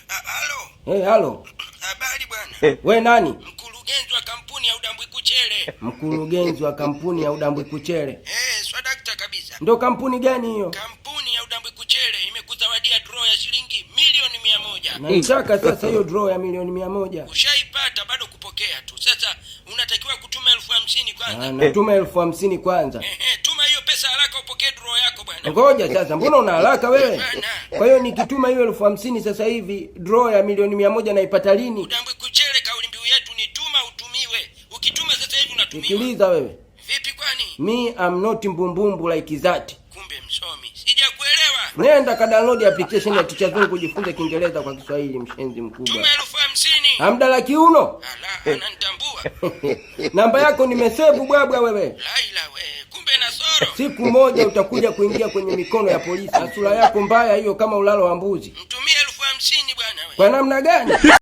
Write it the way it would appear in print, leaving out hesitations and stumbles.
Halo. Halo. Habari bwana. We nani? Mkurugenzi wa kampuni ya Udambwi Kuchere. Mkurugenzi wa kampuni ya Udambwi Kuchere. Swadakta kabisa. Ndo kampuni gani hiyo? Kampuni ya Udambwi Kuchere imekuzawadia draw ya shilingi milioni 100. Naitaka sasa hiyo draw ya milioni 100. Ushaipata, bado kupokea tu. Sasa unatakiwa kutuma 50,000 kwanza. Natuma 50,000 kwanza. Tuma hiyo pesa haraka upokee draw yako bwana. Ngoja sasa, mbona una haraka wewe? Kwa hiyo nikituma hiyo 50,000 sasa hivi draw ya milioni 100 naipata lini? Udambwi Kuchere kauli mbiu yetu ni tuma utumiwe. Ukituma sasa hivi unatumiwa. Sikiliza wewe. Vipi kwani? Me am not mbumbumbu like that. Kumbe msomi. Sijakuelewa. Nenda ka download application ya Ticha Zungu kujifunza Kiingereza kwa Kiswahili, mshenzi mkubwa. Tuma 50,000. Hamdala kiuno. Ala, ananitambua. Namba yako nimesevu bwabwa wewe. Laila we, kumbe na soro. Siku moja utakuja kuingia kwenye mikono ya polisi. Sura yako mbaya hiyo kama ulalo wa mbuzi. Mtumie 50,000 bwana we. Kwa namna gani?